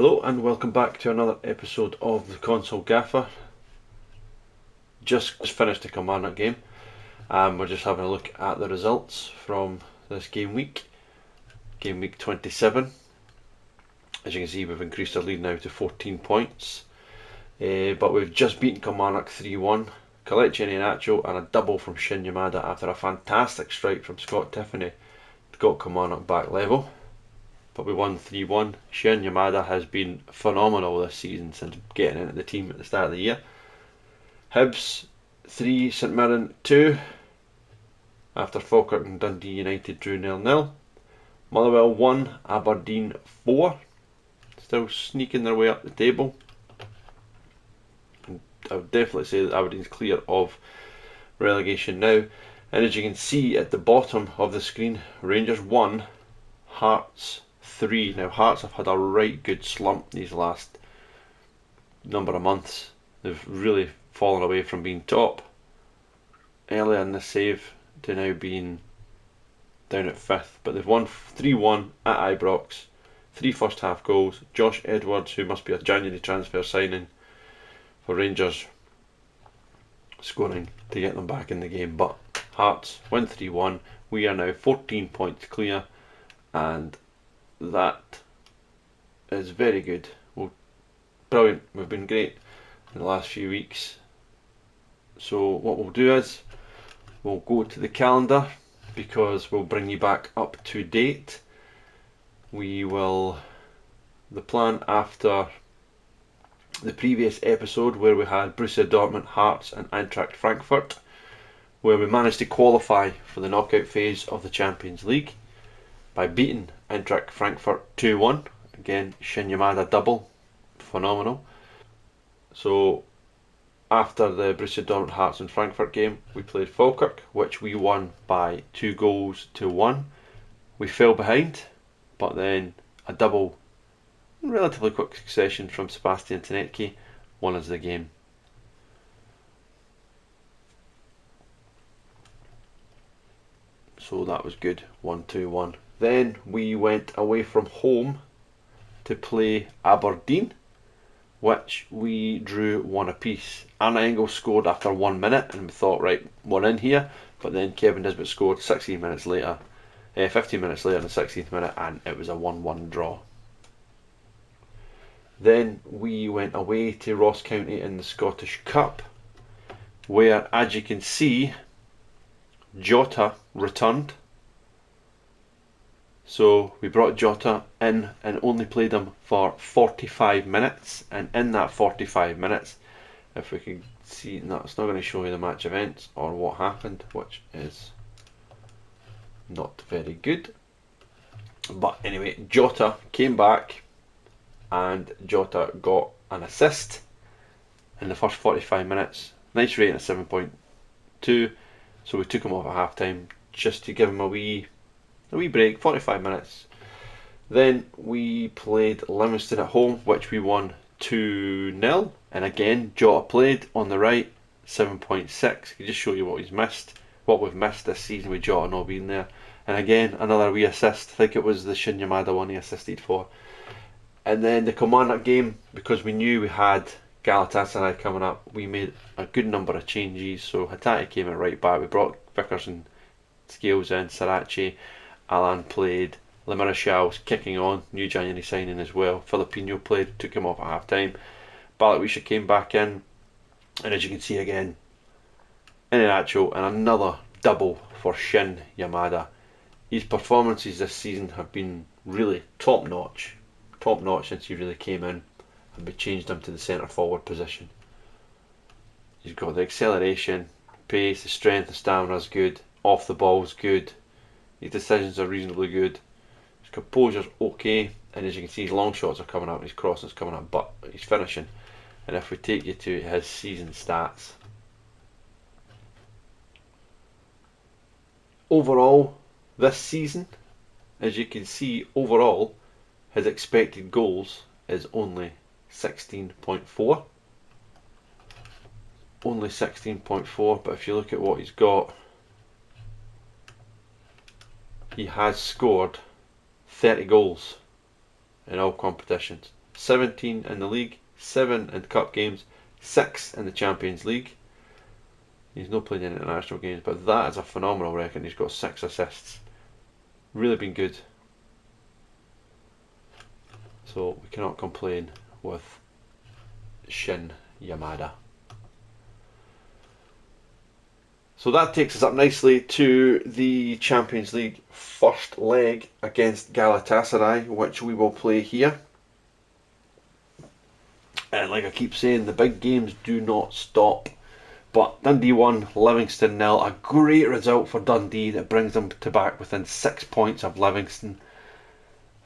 Hello and welcome back to another episode of the Console Gaffer. Just finished the Kilmarnock game and we're just having a look at the results from this game week 27. As you can see, we've increased our lead now to 14 points, but we've just beaten Kilmarnock 3-1. Kelechi Iheanacho and a double from Shin Yamada after a fantastic strike from Scott Tiffany got Kilmarnock back level. But we won 3-1. Shin Yamada has been phenomenal this season since getting into the team at the start of the year. Hibs 3, St Mirren 2, after Falkirk and Dundee United drew 0-0. Motherwell 1, Aberdeen 4, still sneaking their way up the table. And I would definitely say that Aberdeen's clear of relegation now. And as you can see at the bottom of the screen, Rangers 1, Hearts 3. Now Hearts have had a right good slump these last number of months. They've really fallen away from being top earlier in the save to now being down at 5th, but they've won 3-1 at Ibrox, 3 first half goals. Josh Edwards, who must be a January transfer signing for Rangers, scoring to get them back in the game. But Hearts win 3-1. We are now 14 points clear, and that is very good. Well, brilliant. We've been great in the last few weeks. So what we'll do is we'll go to the calendar, because we'll bring you back up to date. The plan after the previous episode where we had Borussia Dortmund, Hearts and Eintracht Frankfurt, where we managed to qualify for the knockout phase of the Champions League by beating Eintracht Frankfurt 2-1. Again, Shin Yamada double, phenomenal. So after the Borussia Dortmund, Hearts and Frankfurt game, we played Falkirk, which we won by 2-1. We fell behind, but then a double in relatively quick succession from Sebastian Tenetke won us the game. So that was good, 1-1. Then we went away from home to play Aberdeen, which we drew 1 apiece. Arna Engel scored after 1 minute, and we thought, right, we're in here. But then Kevin Nisbet scored 15 minutes later in the 16th minute, and it was a 1-1 draw. Then we went away to Ross County in the Scottish Cup, where, as you can see, Jota returned. So we brought Jota in and only played him for 45 minutes. And in that 45 minutes, if we can see, no, it's not going to show you the match events or what happened, which is not very good. But anyway, Jota came back and Jota got an assist in the first 45 minutes. Nice rating of 7.2. So we took him off at half time just to give him a wee break, 45 minutes. Then we played Livingston at home, which we won 2-0. And again, Jota played on the right, 7.6. Can just show you what we've missed this season with Jota not being there. And again, another wee assist. I think it was the Shin Yamada one he assisted for. And then the Kilmarnock game, because we knew we had Galatasaray coming up, we made a good number of changes. So Hatate came at right back. We brought Vickers and Scales in, Sarachi. Alan played, Le Marachal's kicking on, new January signing as well. Filipino played, took him off at half time. Balikwisha came back in, and as you can see again, Iheanacho and another double for Shin Yamada. His performances this season have been really top notch since he really came in, and we changed him to the centre forward position. He's got the acceleration, pace, the strength, the stamina is good, off the ball is good. His decisions are reasonably good. His composure's okay, and as you can see, his long shots are coming up, his crossing's coming up, but he's finishing. And if we take you to his season stats, overall this season, as you can see, overall his expected goals is only 16.4. Only 16.4, but if you look at what he's got, he has scored 30 goals in all competitions. 17 in the league, 7 in cup games, 6 in the Champions League. He's not played in international games, but that is a phenomenal record. He's got 6 assists. Really been good. So we cannot complain with Shin Yamada. So that takes us up nicely to the Champions League first leg against Galatasaray, which we will play here. And like I keep saying, the big games do not stop. But Dundee 1, Livingston 0. A great result for Dundee that brings them to back within 6 points of Livingston.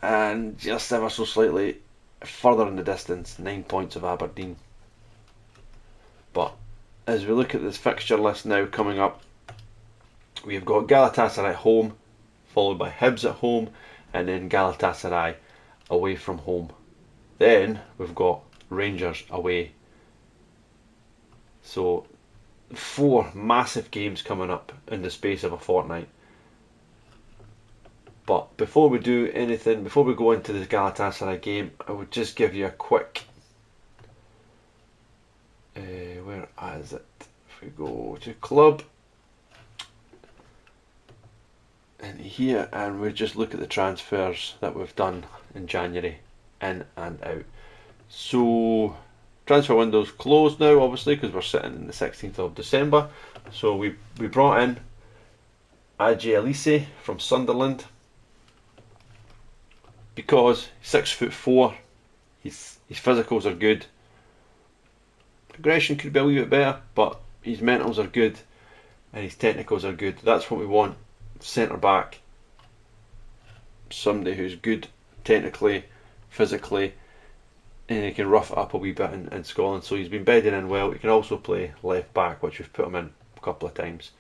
And just ever so slightly further in the distance, 9 points of Aberdeen. But as we look at this fixture list now coming up, we've got Galatasaray at home, followed by Hibs at home, and then Galatasaray away from home. Then we've got Rangers away. So 4 massive games coming up in the space of a fortnight. But before we do anything, before we go into this Galatasaray game, I would just give you a quick where is it? If we go to club and here, and we just look at the transfers that we've done in January, in and out. So transfer window's closed now, obviously, because we're sitting in the 16th of December. So we brought in Ajay Elise from Sunderland because 6'4", his physicals are good. Aggression could be a wee bit better, but his mentals are good and his technicals are good. That's what we want. Centre back, somebody who's good technically, physically, and he can rough it up a wee bit in Scotland. So he's been bedding in well. He can also play left back, which we've put him in a couple of times.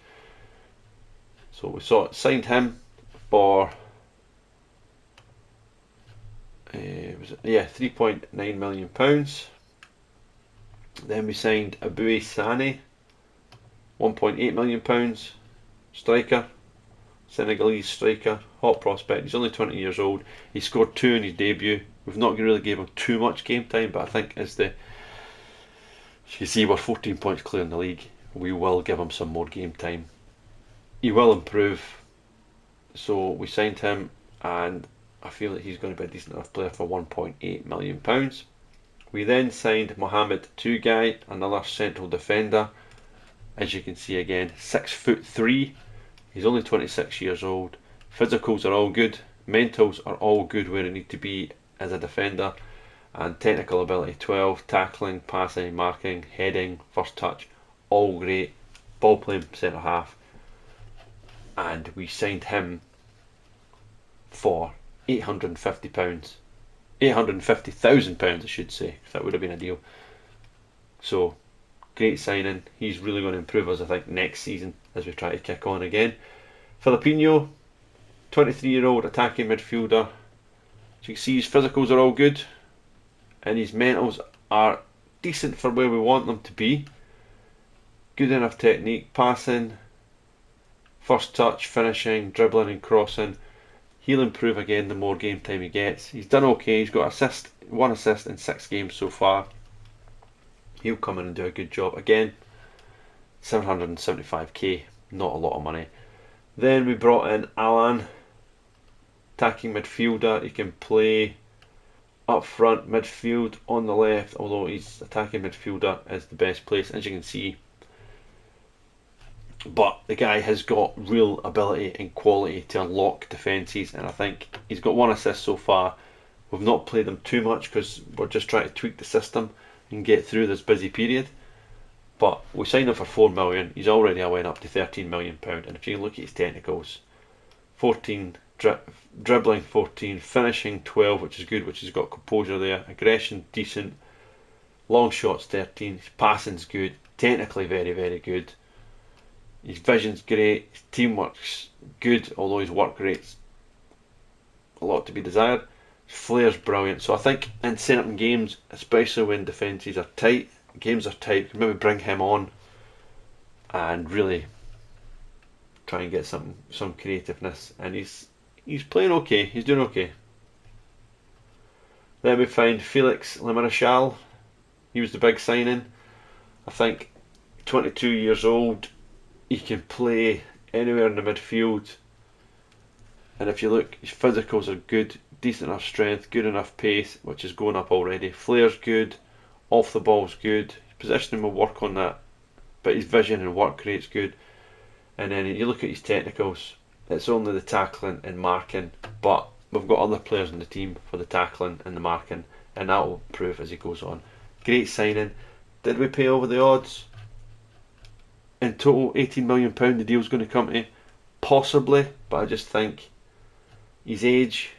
So we signed him for £3.9 million. Then we signed Abui Sane, £1.8 million, striker, Senegalese striker, hot prospect. He's only 20 years old. He scored 2 in his debut. We've not really gave him too much game time, but I think as you see, we're 14 points clear in the league. We will give him some more game time. He will improve. So we signed him, and I feel that he's going to be a decent enough player for £1.8 million. We then signed Mohamed Tougai, another central defender. As you can see again, 6'3". He's only 26 years old. Physicals are all good. Mentals are all good where it need to be as a defender. And technical ability 12. Tackling, passing, marking, heading, first touch, all great. Ball playing centre half. And we signed him for £850. £850,000 I should say. That would have been a deal. So great signing. He's really going to improve us, I think, next season as we try to kick on again. Filipinho, 23-year-old attacking midfielder. As you can see, his physicals are all good and his mentals are decent for where we want them to be. Good enough technique, passing, first touch, finishing, dribbling and crossing. He'll improve again the more game time he gets. He's done okay. He's got 1 assist in 6 games so far. He'll come in and do a good job. Again, 775k, not a lot of money. Then we brought in Alan, attacking midfielder. He can play up front, midfield, on the left, although his attacking midfielder is the best place, as you can see. But the guy has got real ability and quality to unlock defences, and I think he's got 1 assist so far. We've not played him too much because we're just trying to tweak the system and get through this busy period. But we signed him for £4 million. He's already went up to £13 million. And if you look at his technicals, 14 dribbling, 14 finishing, 12, which is good, which has got composure there. Aggression decent. Long shots 13. His passing's good. Technically very, very good. His vision's great. His teamwork's good, although his work rate's a lot to be desired. His flair's brilliant. So I think in certain games, especially when defences are tight, games are tight, we can maybe bring him on and really try and get some creativeness. And he's playing okay. He's doing okay. Then we find Felix Lemarchal. He was the big signing. I think 22 years old. He can play anywhere in the midfield. And if you look, his physicals are good, decent enough strength, good enough pace, which is going up already. Flair's good, off the ball's good. His positioning will work on that, but his vision and work rate's good. And then you look at his technicals, it's only the tackling and marking, but we've got other players in the team for the tackling and the marking, and that will improve as he goes on. Great signing. Did we pay over the odds? In total, £18 million the deal's going to come to. Possibly, but I just think his age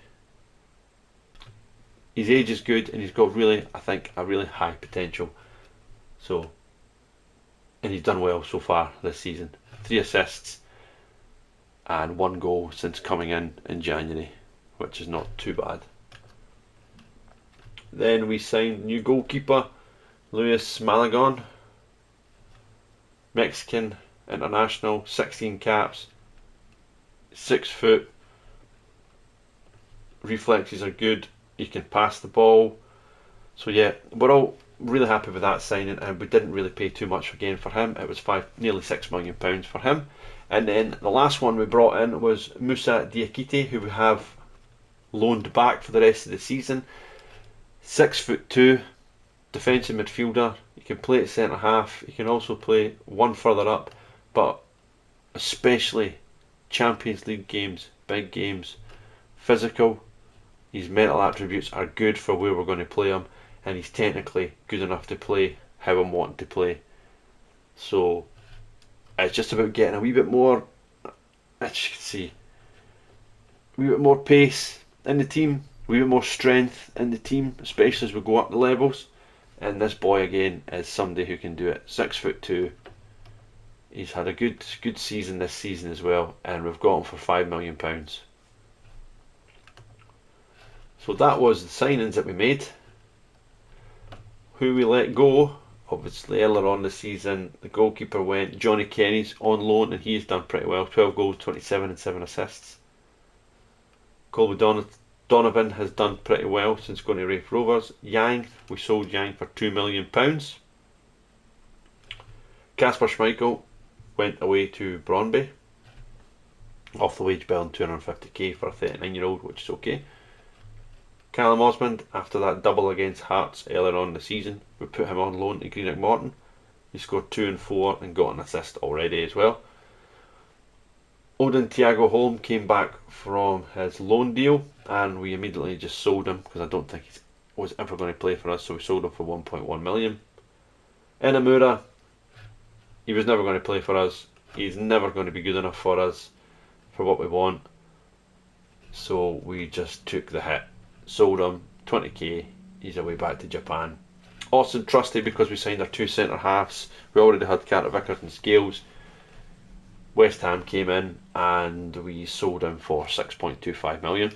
is good, and he's got really, I think, a really high potential. So, and he's done well so far this season. 3 assists and 1 goal since coming in January, which is not too bad. Then we signed new goalkeeper Luis Malagon, Mexican international, 16 caps, 6 foot, reflexes are good, he can pass the ball. So yeah, we're all really happy with that signing, and we didn't really pay too much again for him. It was nearly £6 million for him. And then the last one we brought in was Moussa Diakite, who we have loaned back for the rest of the season. 6'2", defensive midfielder. He can play at centre half. He can also play one further up, but especially Champions League games, big games, physical. His mental attributes are good for where we're going to play him, and he's technically good enough to play how I'm wanting to play. So it's just about getting a wee bit more, as you can see, a wee bit more pace in the team, a wee bit more strength in the team, especially as we go up the levels. And this boy again is somebody who can do it. 6'2". He's had a good season this season as well, and we've got him for £5 million. So that was the signings that we made. Who we let go, obviously earlier on this season, the goalkeeper went. Johnny Kenny's on loan, and he's done pretty well. 12 goals, 27 and 7 assists. Colby Donovan has done pretty well since going to Rafe Rovers. Yang, we sold Yang for £2 million. Kasper Schmeichel went away to Brøndby, off the wage bill, and 250k for a 39-year-old, which is okay. Callum Osmond, after that double against Hearts earlier on in the season, we put him on loan to Greenock Morton. He scored 2 and 4 and got an assist already as well. Odin Thiago Holm came back from his loan deal, and we immediately just sold him because I don't think he was ever going to play for us, so we sold him for 1.1 million. Inamura, he was never going to play for us. He's never going to be good enough for us for what we want, so we just took the hit. Sold him, 20k, he's away back to Japan. Austin Trusty, because we signed our 2 centre halves. We already had Carter Vickers and Scales. West Ham came in and we sold him for 6.25 million,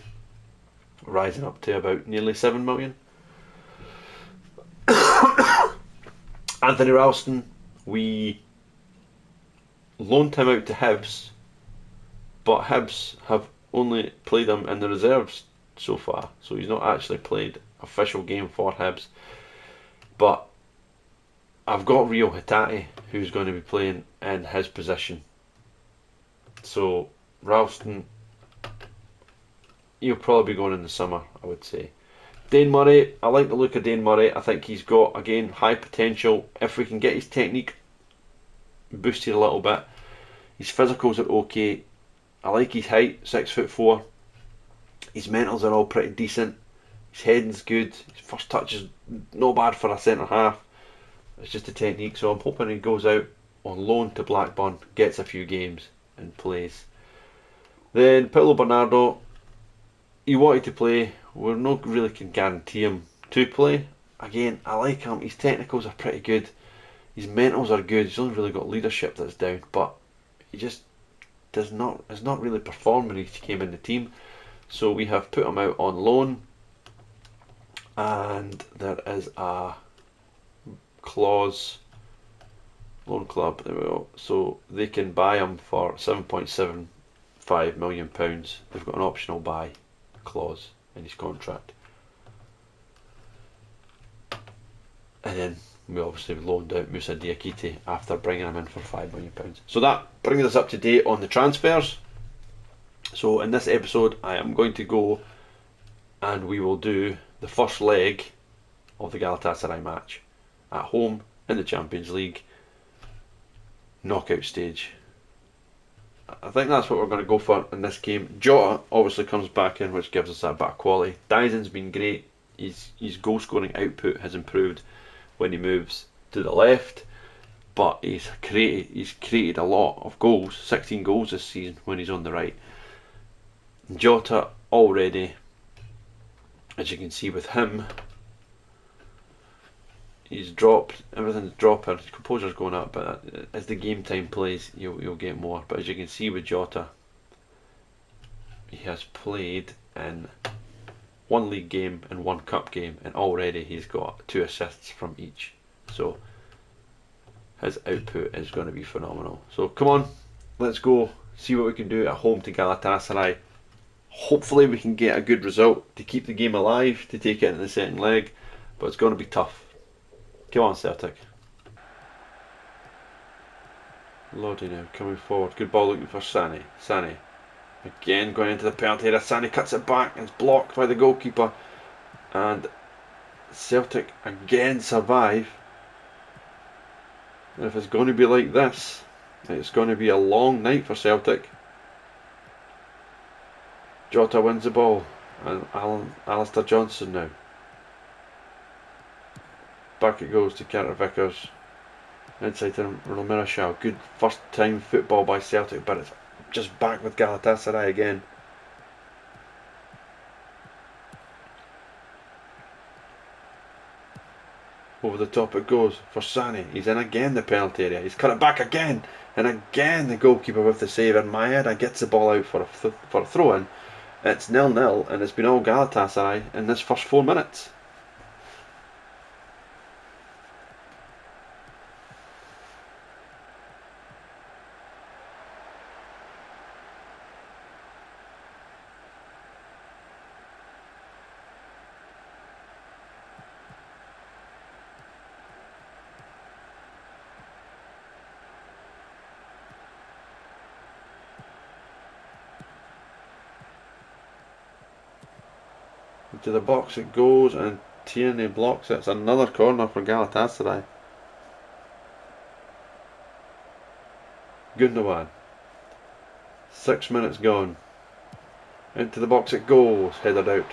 rising up to about nearly 7 million. Anthony Ralston, we loaned him out to Hibs, but Hibs have only played him in the reserves so far, so he's not actually played official game for Hibs. But I've got Rio Hitati who's going to be playing in his position, so Ralston, he'll probably be going in the summer, I would say. Dane Murray, I like the look of Dane Murray. I think he's got, again, high potential. If we can get his technique boosted a little bit, his physicals are okay. I like his height, 6'4". His mentals are all pretty decent. His heading's good. His first touch is not bad for a centre half. It's just a technique, so I'm hoping he goes out on loan to Blackburn, gets a few games and plays. Then Paulo Bernardo, he wanted to play. We're not really can guarantee him to play. Again, I like him. His technicals are pretty good. His mentals are good. He's only really got leadership that's down, but he just has not really performed when he came in the team. So we have put him out on loan, and there is a clause, loan club, there we go, so they can buy him for £7.75 million. They've got an optional buy clause in his contract. then we obviously loaned out Moussa Diakite after bringing him in for £5 million. So that brings us up to date on the transfers. So in this episode I am going to go and we will do the first leg of the Galatasaray match at home in the Champions League knockout stage. I think that's what we're going to go for in this game. Jota obviously comes back in, which gives us that bit of quality. Dyson's been great. His goal scoring output has improved when he moves to the left, but he's created a lot of goals, 16 goals this season when he's on the right. Jota already, as you can see with him, he's dropped, everything's dropping, his composure's going up, but as the game time plays you'll get more. But as you can see with Jota, he has played in one league game and one cup game, and already he's got 2 assists from each, so his output is going to be phenomenal. So come on, let's go see what we can do at home to Galatasaray. Hopefully we can get a good result to keep the game alive, to take it into the second leg, but it's going to be tough. Come on, Celtic. Lodi now coming forward. Good ball looking for Sane. Sane again going into the penalty area. Sane cuts it back and it's blocked by the goalkeeper. And Celtic again survive. And if it's going to be like this, it's going to be a long night for Celtic. Jota wins the ball. And Alistair Johnson now. Back it goes to Carter Vickers. Inside to Romero Shaw. Good first time football by Celtic, but it's just back with Galatasaray again. Over the top it goes for Sane. He's in again the penalty area. He's cut it back again. And again the goalkeeper with the save. And Maeda gets the ball out for a throw in. It's 0-0 and it's been all Galatasaray in this first 4 minutes. Into the box it goes and Tierney blocks it. It's another corner for Galatasaray. Gundogan. 6 minutes gone. Into the box it goes. Headed out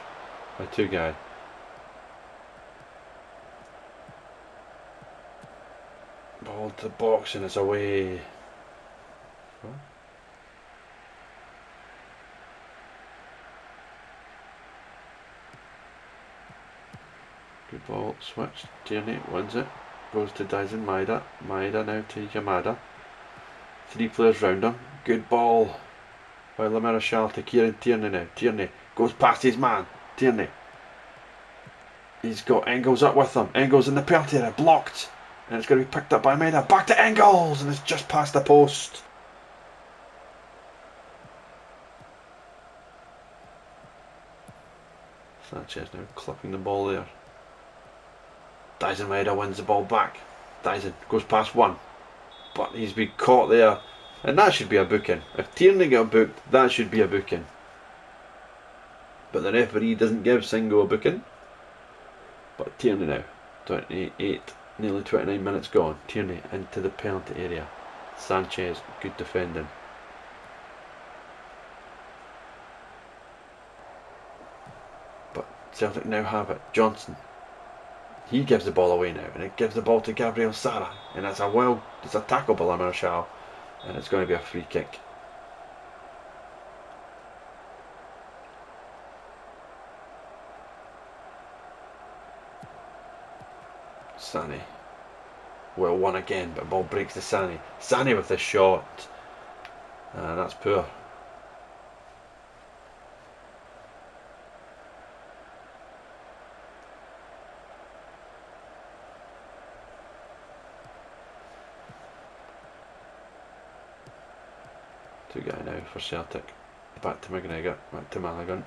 by Tugay. Ball to the box and it's away. What? Good ball, switched. Tierney wins it. Goes to Dyson Maeda. Maeda now to Yamada. 3 players round him. Good ball by Lamera Shal to Kieran Tierney now. Tierney goes past his man. Tierney. He's got Engels up with him. Engels in the penalty area. Blocked. And it's going to be picked up by Maeda. Back to Engels. And it's just past the post. Sanchez now clipping the ball there. Dyson Maeda wins the ball back. Dyson goes past one, but he's been caught there, and that should be a booking. If Tierney got booked, that should be a booking. But the referee doesn't give Singo a booking. But Tierney now, 28, nearly 29 minutes gone. Tierney into the penalty area. Sanchez, good defending. But Celtic now have it. Johnson. He gives the ball away now, and it gives the ball to Gabriel Sara, and it's a tackle by Lamar Shaw, and it's going to be a free kick. Sane, well won again, but the ball breaks to Sane. Sane with the shot, and that's poor. Guy now for Celtic. Back to McGregor, back to Maligan.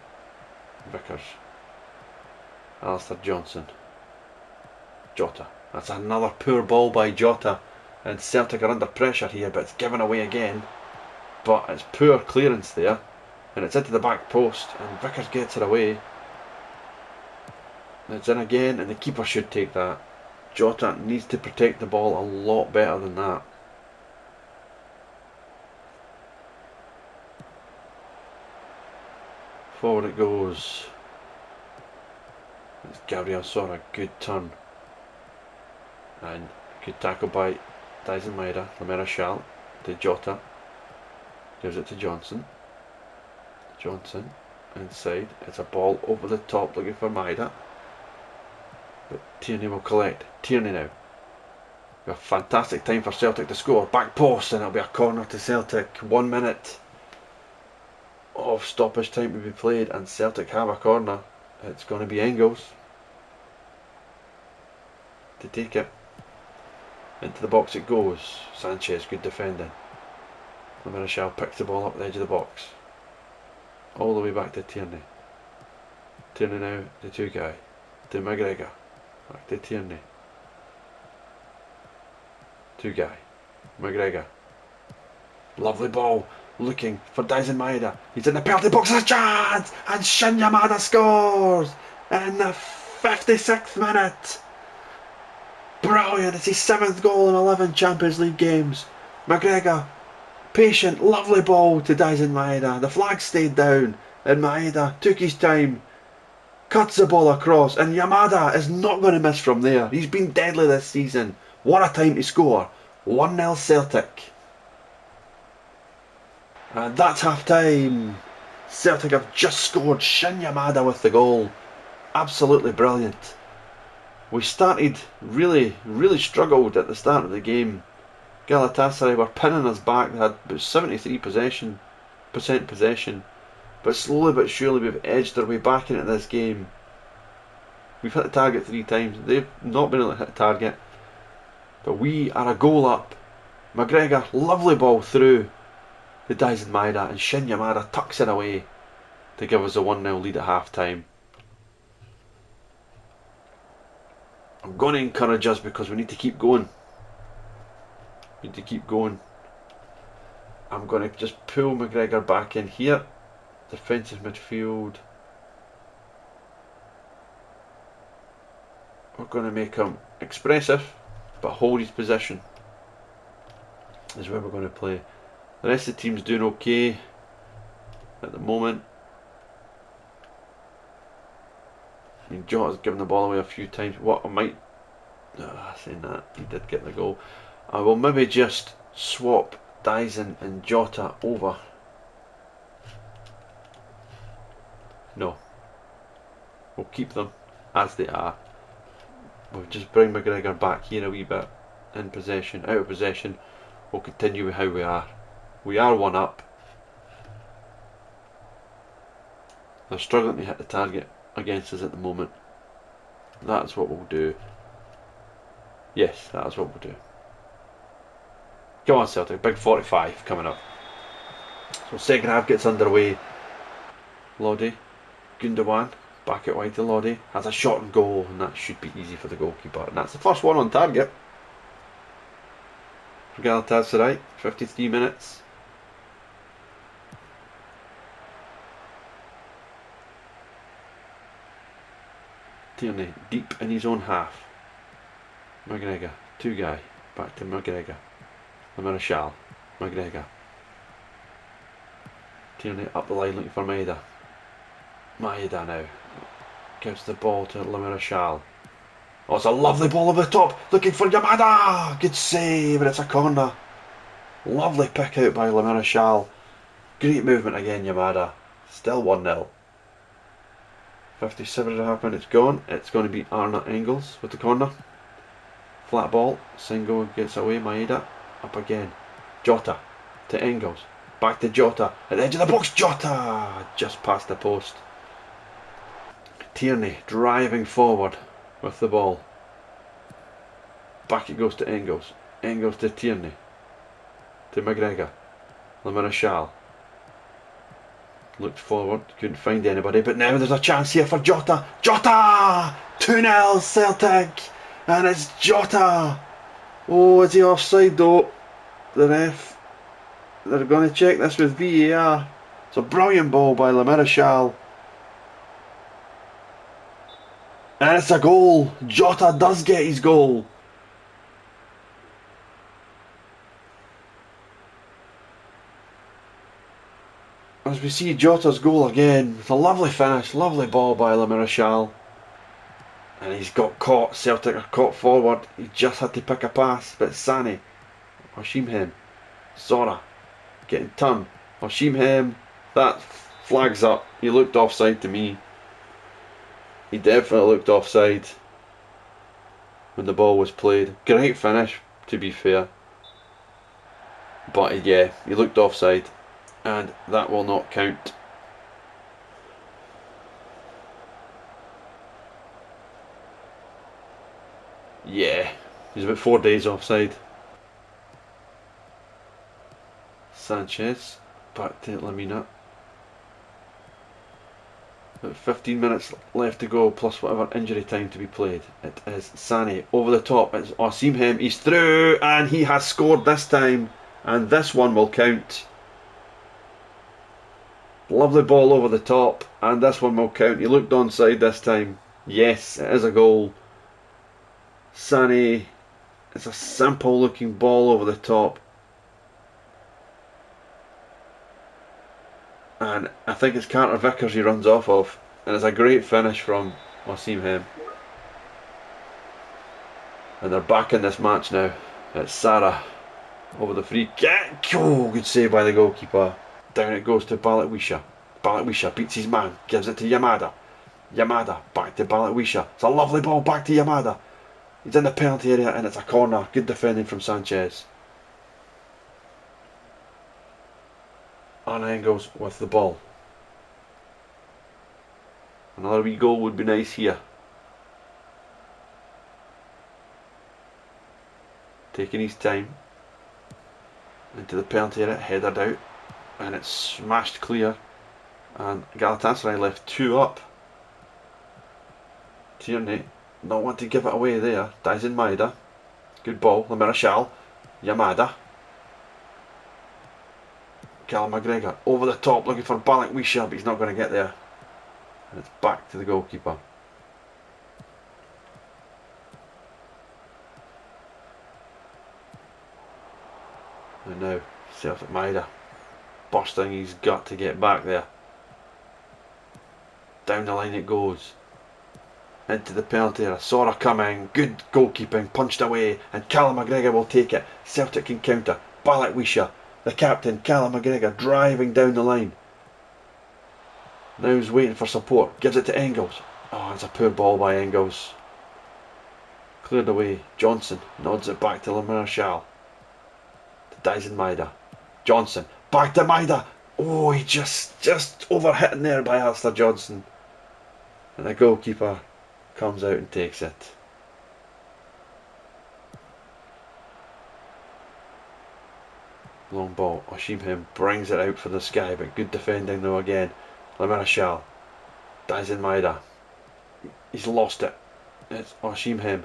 Vickers. Alistair Johnson. Jota. That's another poor ball by Jota. And Celtic are under pressure here, but it's given away again. But it's poor clearance there. And it's into the back post. And Vickers gets it away. And it's in again, and the keeper should take that. Jota needs to protect the ball a lot better than that. Forward it goes. It's Gabriel saw a good turn. And good tackle by Dyson Maeda. Lamela Shal to Jota. Gives it to Johnson. Johnson inside. It's a ball over the top looking for Maeda. But Tierney will collect. Tierney now. A fantastic time for Celtic to score. Back post, and it'll be a corner to Celtic. 1 minute of stoppage time to be played, and Celtic have a corner. It's going to be Engels to take it. Into the box it goes. Sanchez, good defending. Lamela picks the ball up at the edge of the box. All the way back to Tierney. Tierney now to two guy. To McGregor. Back to Tierney. Two guy. McGregor. Lovely ball. Looking for Dyson Maeda. He's in the penalty box. There's a chance! And Shin Yamada scores! In the 56th minute. Brilliant. It's his 7th goal in 11 Champions League games. McGregor. Patient. Lovely ball to Dyson Maeda. The flag stayed down. And Maeda took his time. Cuts the ball across. And Yamada is not going to miss from there. He's been deadly this season. What a time to score. 1-0 Celtic. And that's half time. Celtic have just scored. Shin Yamada with the goal. Absolutely brilliant. We started really struggled at the start of the game. Galatasaray were pinning us back. They had about 73% possession. But slowly but surely we've edged our way back into this game. We've hit the target 3 times. They've not been able to hit the target. But we are a goal up. McGregor, lovely ball through to Dyson Maeda, and Shin Yamada tucks it away to give us a 1-0 lead at half time. I'm going to encourage us because we need to keep going. We need to keep going. I'm going to just pull McGregor back in here. Defensive midfield. We're going to make him expressive but hold his position is where we're going to play. The rest of the team's doing okay at the moment. I mean, Jota's given the ball away a few times. What I might saying that, he did get the goal. I will maybe just swap Dyson and Jota over. No, we'll keep them as they are. We'll just bring McGregor back here a wee bit in possession, out of possession. We'll continue with how we are. We are 1 up. They're struggling to hit the target against us at the moment. That's what we'll do. Yes, that's what we'll do. Come on Celtic, big 45 coming up. So second half gets underway. Lodi, Gundogan, back at wide to Lodi, has a shot and goal, and that should be easy for the goalkeeper. And that's the first one on target for Galatasaray. 53 minutes. Tierney deep in his own half. McGregor, two guy, back to McGregor. Lamela McGregor. Tierney up the line looking for Maeda. Maeda now gives the ball to Lamela. Oh, it's a lovely ball over the top, looking for Yamada. Good save, and it's a corner. Lovely pick out by Lamela. Great movement again, Yamada. Still 1-0. 57.5 minutes gone. It's going to be Arna Engels with the corner. Flat ball. Single gets away. Maeda up again. Jota to Engels. Back to Jota. At the edge of the box. Jota just past the post. Tierney driving forward with the ball. Back it goes to Engels. Engels to Tierney. To McGregor. Lamela. Looked forward, couldn't find anybody, but now there's a chance here for Jota. Jota! 2-0 Celtic! And it's Jota! Oh, is he offside though? The ref, they're going to check this with VAR. It's a brilliant ball by Le Marechal. And it's a goal. Jota does get his goal. As we see Jota's goal again. It's a lovely finish, lovely ball by Le Marechal. And he's got caught. Celtic are caught forward. He just had to pick a pass. But Sane, Osimhen, Sora getting turned. Osimhen, that flags up. He looked offside to me. He definitely looked offside when the ball was played. Great finish, to be fair. But yeah, he looked offside. And that will not count. Yeah, he's about 4 days offside. Sanchez, back to Lamina. About 15 minutes left to go, plus whatever injury time to be played. It is Sane over the top. It's Osimhen. He's through, and he has scored this time. And this one will count. Lovely ball over the top, and this one will count. He looked onside this time. Yes, it is a goal. Sane, it's a simple looking ball over the top. And I think it's Carter Vickers he runs off of. And it's a great finish from Osimhen. And they're back in this match now. It's Sarah over the free kick. Oh, good save by the goalkeeper. Down it goes to Balikwisha. Balikwisha beats his man, gives it to Yamada. Yamada back to Balikwisha. It's a lovely ball back to Yamada. He's in the penalty area and it's a corner. Good defending from Sanchez. On Engels with the ball. Another wee goal would be nice here. Taking his time. Into the penalty area, headed out. And it's smashed clear. And Galatasaray left 2 up. Tierney, not want to give it away there. Daisen Maeda. Good ball. Le Marechal. Yamada. Callum McGregor over the top looking for Balikwisha, but he's not going to get there. And it's back to the goalkeeper. And now Celtic Maeda busting his gut to get back there. Down the line it goes. Into the penalty area. Sora coming. Good goalkeeping. Punched away. And Callum McGregor will take it. Celtic can counter. Balikwisha. The captain, Callum McGregor, driving down the line. Now he's waiting for support. Gives it to Engels. Oh, it's a poor ball by Engels. Cleared away. Johnson nods it back to Le Marechal. To Daisen Maeda. Johnson. Back to Maeda. Oh, he just overhit there by Alistair Johnson. And the goalkeeper comes out and takes it. Long ball. Osimhen brings it out for the sky, but good defending though again. Le Marechal. Daisen Maeda. He's lost it. It's Osimhen.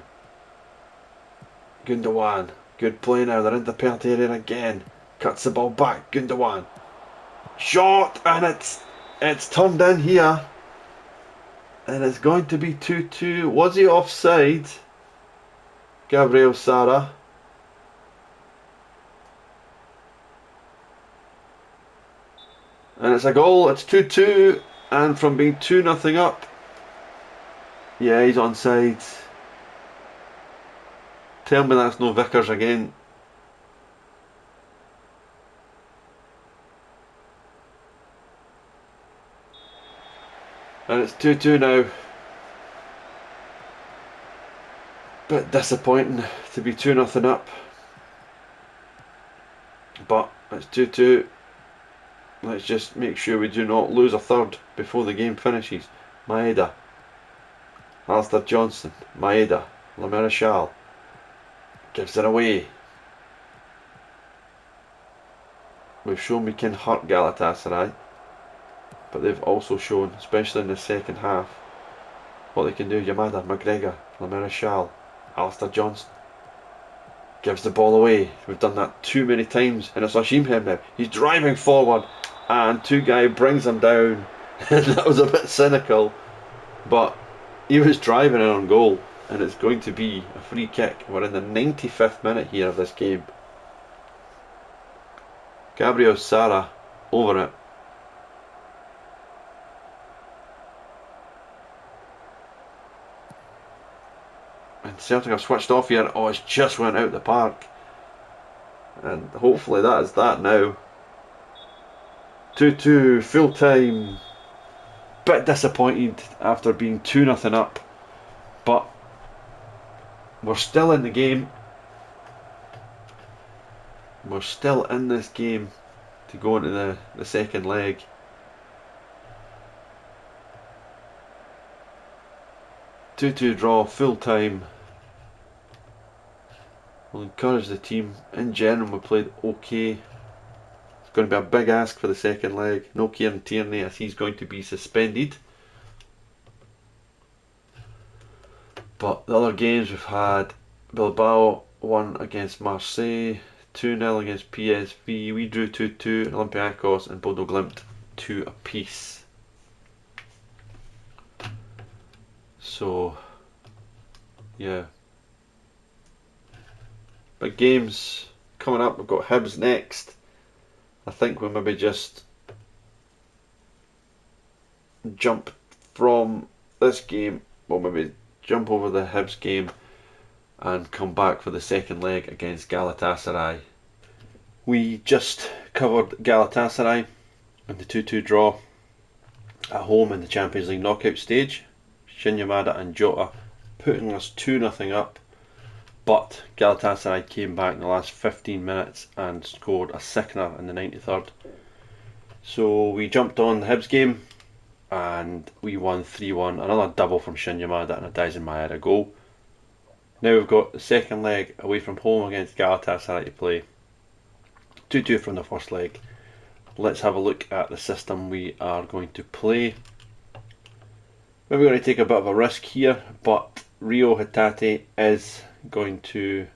Gundogan. Good play now. They're into the penalty area again. Cuts the ball back. Gundogan. Shot, and it's turned in here. And it's going to be 2-2. Was he offside? Gabriel Sara. And it's a goal. It's 2-2. And from being 2-0 up. Yeah, he's onside. Tell me that's no Vickers again. And it's 2-2 now. Bit disappointing to be 2-0 up. But it's 2-2. Let's just make sure we do not lose a third before the game finishes. Maeda. Alistair Johnson. Maeda. Le Marechal. Gives it away. We've shown we can hurt Galatasaray. But they've also shown, especially in the second half, what they can do. Yamada, McGregor, Le Marechal. Alistair Johnson gives the ball away. We've done that too many times, and it's Hashim Hem now. He's driving forward, and two guy brings him down. And that was a bit cynical, but he was driving in on goal, and it's going to be a free kick. We're in the 95th minute here of this game. Gabriel Sara over it. And Celtic have switched off here. Oh, it's just went out the park. And hopefully that is that now. 2-2, full time. Bit disappointed after being 2-0 up. But we're still in the game. We're still in this game to go into the second leg. Two draw, full time. We'll encourage the team. In general, we played okay. It's going to be a big ask for the second leg. No Kieran Tierney as he's going to be suspended. But the other games we've had, Bilbao won against Marseille, 2-0 against PSV, we drew 2-2, Olympiacos and Bodo Glimt 2 apiece. So, yeah. Big games coming up. We've got Hibs next. I think we'll maybe just jump from this game, well maybe jump over the Hibs game and come back for the second leg against Galatasaray. We just covered Galatasaray and the 2-2 draw at home in the Champions League knockout stage. Shin Yamada and Jota putting us 2-0 up, but Galatasaray came back in the last 15 minutes and scored a sickener in the 93rd. So we jumped on the Hibs game and we won 3-1, another double from Shin Yamada and a Daisen Maeda goal. Now we've got the second leg away from home against Galatasaray to play. 2-2 from the first leg. Let's have a look at the system we are going to play. Maybe we're going to take a bit of a risk here, but Rio Hatate is going to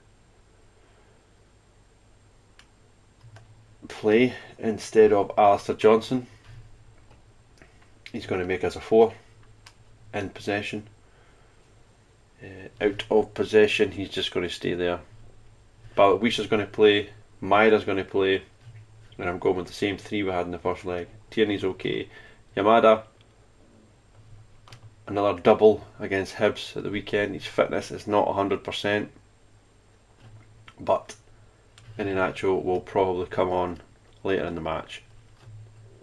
play instead of Alistair Johnson. He's going to make us a 4 in possession. Out of possession, he's just going to stay there. Balawisha's going to play, Maeda's going to play, and I'm going with the same 3 we had in the first leg. Tierney's okay. Yamada, another double against Hibs at the weekend. His fitness is not 100%, but Iheanacho will probably come on later in the match.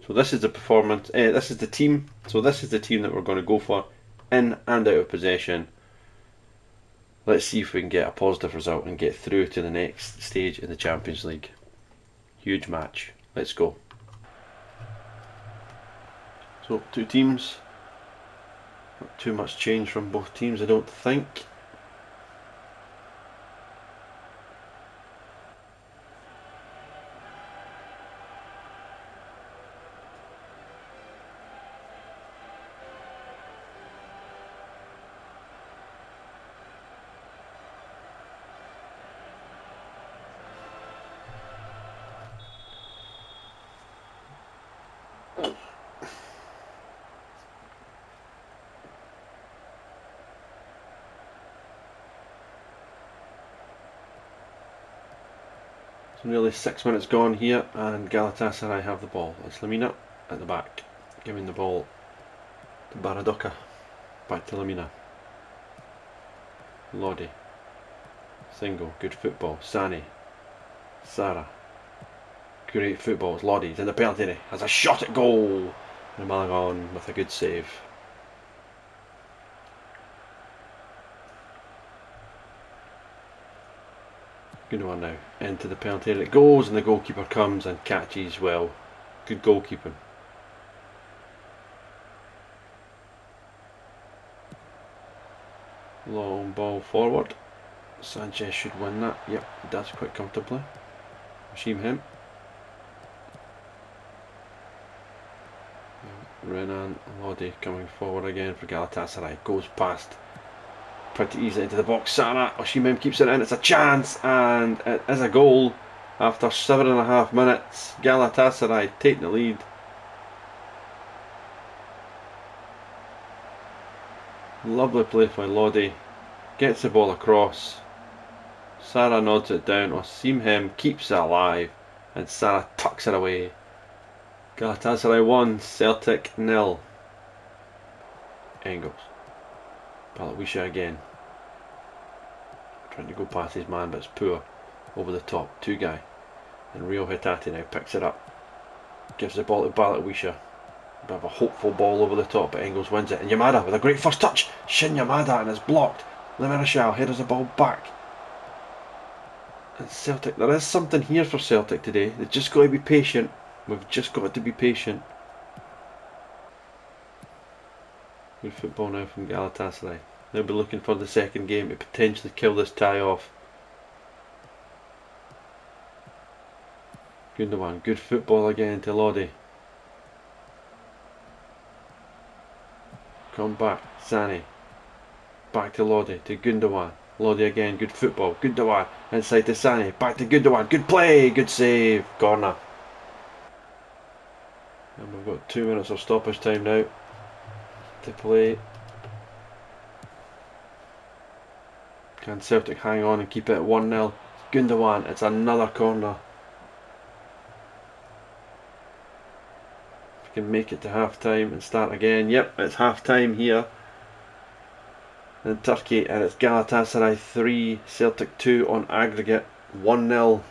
So this is the performance, this is the team. So this is the team that we're going to go for in and out of possession. Let's see if we can get a positive result and get through to the next stage in the Champions League. Huge match. Let's go. So 2 teams. Not too much change from both teams, I don't think. So nearly 6 minutes gone here, and Galatasaray have the ball. It's Lamina at the back, giving the ball to Baradoka. Back to Lamina. Lodi. Single, good football. Sani. Sara. Great football. It's Lodi. He's in the penalty area. Has a shot at goal. And Malagon with a good save. Good one now. Into the penalty area it goes, and the goalkeeper comes and catches well. Good goalkeeping. Long ball forward. Sanchez should win that. Yep, he does quite comfortably. Hashim Hem. Renan Lodi coming forward again for Galatasaray. Goes past pretty easily into the box. Sarah Osimhen keeps it in. It's a chance, and it is a goal after 7.5 minutes. Galatasaray taking the lead. Lovely play by Lodi. Gets the ball across. Sarah nods it down. Osimhen keeps it alive, and Sarah tucks it away. Galatasaray 1, Celtic 0. Engels. Palawisha again. Trying to go past his man, but it's poor. Over the top. Two guy. And Rio Hitati now picks it up. Gives the ball to Balawisha. Bit of a hopeful ball over the top, but Engels wins it. And Yamada with a great first touch. Shin Yamada, and it's blocked. Lemerashal headers the ball back. And Celtic, there is something here for Celtic today. They've just got to be patient. We've just got to be patient. Good football now from Galatasaray. They'll be looking for the second game to potentially kill this tie off. Gundogan, good football again to Lodi. Come back, Sani. Back to Lodi, to Gundogan. Lodi again, good football. Gundogan, inside to Sani. Back to Gundogan, good play, good save. Corner. And we've got 2 minutes of stoppage time now to play. Can Celtic hang on and keep it at 1-0? Gundogan, it's another corner. If we can make it to half time and start again. Yep, it's half time here in Turkey, and it's Galatasaray 3, Celtic 2 on aggregate. 1-0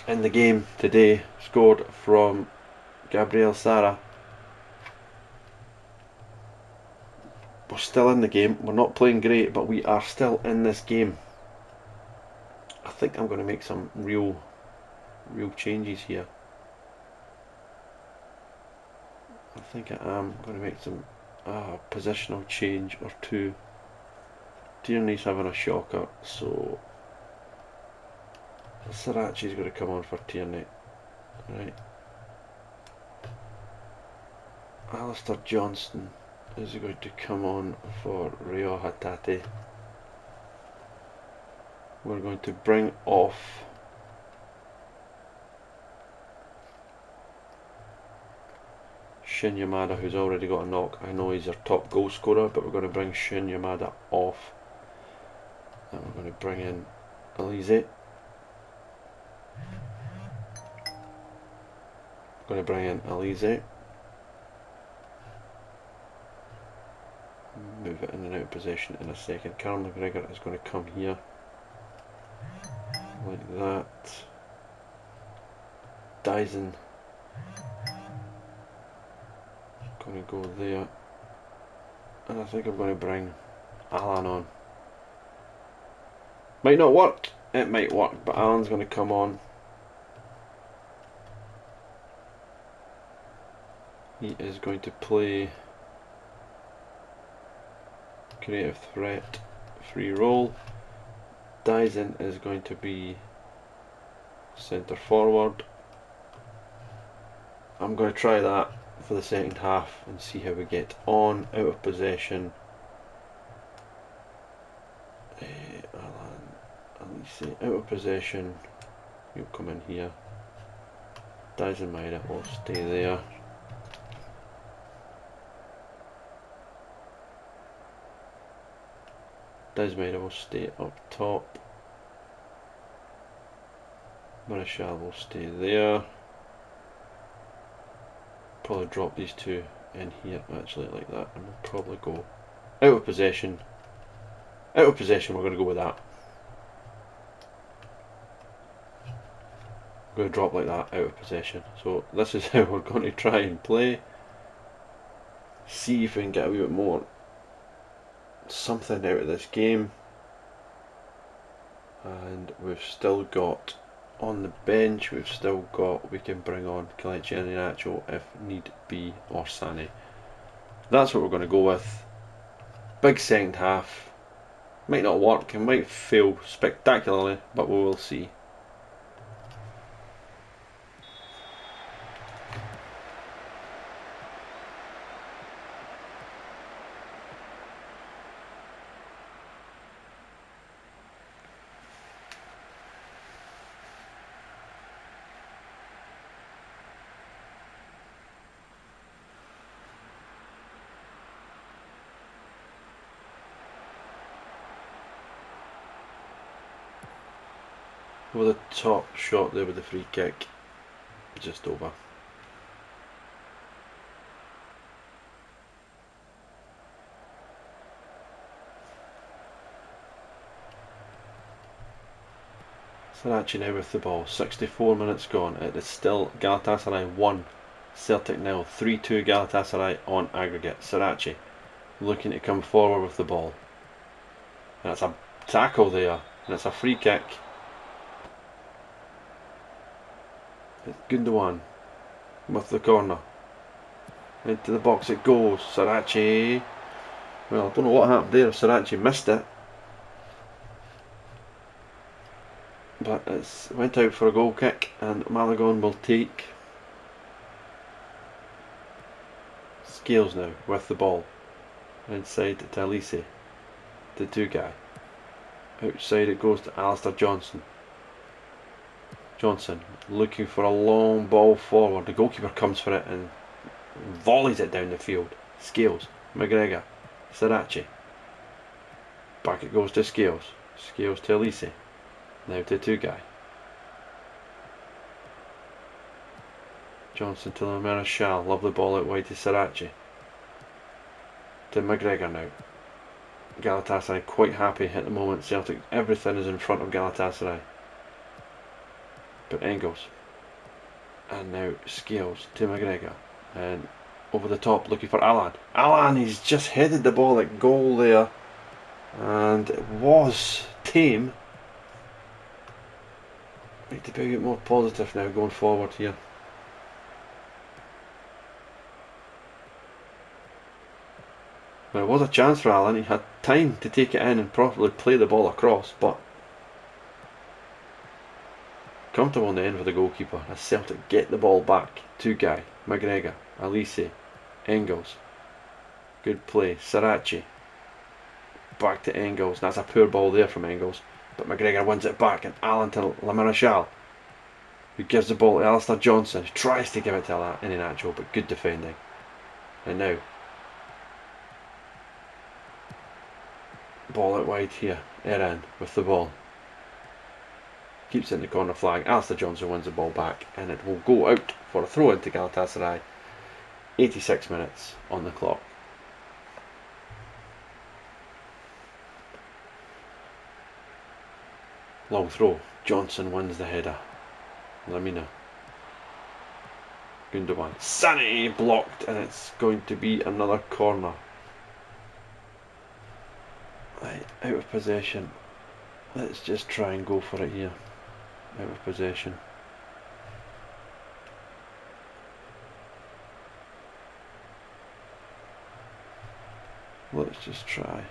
in the game today, scored from Gabriel Sara. We're still in the game. We're not playing great, but we are still in this game. I think I'm going to make some real changes here. I think I am going to make some positional change or two. Tierney's having a shocker, so Sarachi's going to come on for Tierney. Right. Alistair Johnston is going to come on for Rio Hatate. We're going to bring off Shin Yamada, who's already got a knock. I know he's our top goal scorer, but we're going to bring Shin Yamada off. And we're going to bring in Elise. We're going to bring in Elise. Move it in and out of position in a second. Karen McGregor is going to come here. Like that. Dyson. Going to go there. And I think I'm going to bring Alan on. Might not work. It might work, but Alan's going to come on. He is going to play creative threat, free roll. Dyson is going to be centre forward. I'm going to try that for the second half and see how we get on. Out of possession. Alice, out of possession. You'll come in here. Dyson Maida will stay there. Desmaida will stay up top. Marishal will stay there. Probably drop these two in here actually like that, and we'll probably go out of possession. Out of possession, we're going to go with that. We're going to drop like that, out of possession. So this is how we're going to try and play. See if we can get a wee bit more something out of this game. And we've still got on the bench, we can bring on Kelechi Iheanacho if need be, or Sane. That's what we're going to go with. Big second half. Might not work, it might fail spectacularly, but we will see. Over the top shot there with the free kick. Just over. Sarachi now with the ball. 64 minutes gone. It is still Galatasaray 1, Celtic 0. 3-2 Galatasaray on aggregate. Sarachi looking to come forward with the ball. And it's a tackle there. And it's a free kick. It's Gundogan with the corner. Into the box it goes. Sarachi. Well, I don't know what happened there. Sarachi missed it. But it went out for a goal kick, and Malagon will take. Scales now with the ball. Inside to Talise. The two guy. Outside it goes to Alistair Johnson. Johnson looking for a long ball forward. The goalkeeper comes for it and volleys it down the field. Scales. McGregor. Sarachi. Back it goes to Scales. Scales to Elise. Now to two guy. Johnson to Marashal. Lovely ball out wide to Sarachi. To McGregor now. Galatasaray quite happy at the moment. Celtic, everything is in front of Galatasaray. But Engels. And now Scales to McGregor. And over the top looking for Alan. Alan, he's just headed the ball at goal there. And it was tame. Need to be a bit more positive now going forward here. There was a chance for Alan. He had time to take it in and properly play the ball across, but comfortable in the end for the goalkeeper as Celtic get the ball back. Two guy, McGregor, Elise, Engels. Good play, Sarachi. Back to Engels. That's a poor ball there from Engels. But McGregor wins it back, and Allen to Lamarachal, who gives the ball to Alistair Johnson, who tries to give it to Iheanacho, but good defending. And now, ball out wide here, Eran with the ball. Keeps it in the corner flag. Alistair Johnson wins the ball back, and it will go out for a throw into Galatasaray. 86 minutes on the clock. Long throw. Johnson wins the header. Lamina. Gundogan. Sané blocked, and it's going to be another corner. Right, out of possession. Let's just try and go for it here. Out of possession. Let's just try.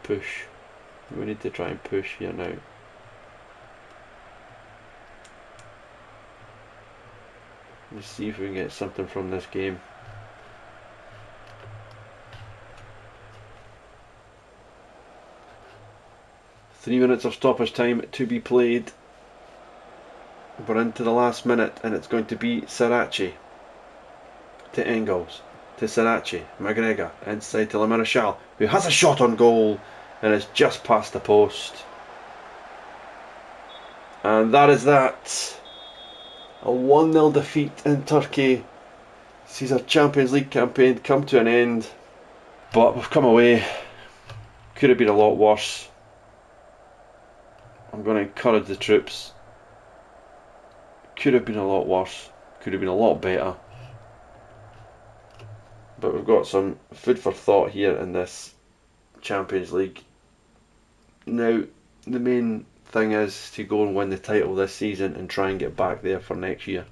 Push. We need to try and push here now. Let's see if we can get something from this game. Three minutes of stoppage time to be played. We're into the last minute, and it's going to be Sarachi to Engels to Sarachi, McGregor inside to Lamarachal, who has a shot on goal and is just past the post. And that is that. A 1-0 defeat in Turkey sees our Champions League campaign come to an end. But we've come away. Could have been a lot worse. I'm going to encourage the troops. Could have been a lot worse. Could have been a lot better. But we've got some food for thought here in this Champions League. Now, the main thing is to go and win the title this season and try and get back there for next year.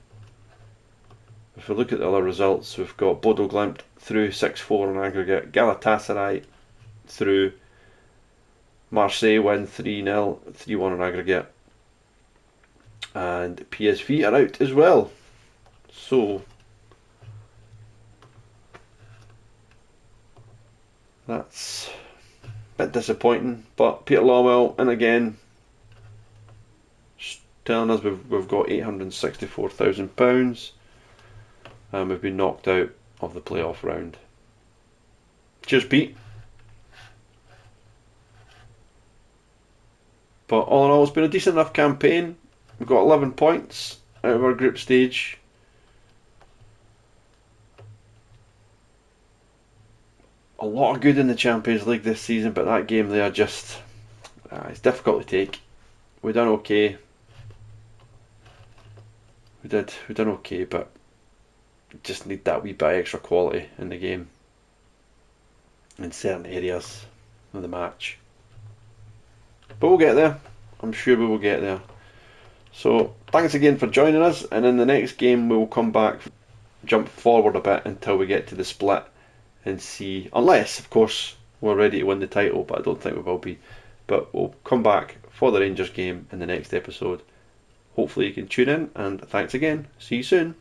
If we look at the other results, we've got Bodo Glimt through 6-4 on aggregate, Galatasaray through, Marseille win 3-0, 3-1 on aggregate, and PSV are out as well. So that's a bit disappointing, but Peter Lawwell, and again, telling us we've got £864,000 and we've been knocked out of the playoff round. Cheers, Pete. But all in all, it's been a decent enough campaign. We've got 11 points out of our group stage. A lot of good in the Champions League this season, but that game there just... it's difficult to take. We done okay. We done okay, but just need that wee bit extra quality in the game in certain areas of the match. But we'll get there. I'm sure we will get there. So thanks again for joining us, and in the next game we will come back, jump forward a bit until we get to the split and see, unless of course we're ready to win the title, but I don't think we will be. But we'll come back for the Rangers game in the next episode. Hopefully you can tune in, and thanks again. See you soon.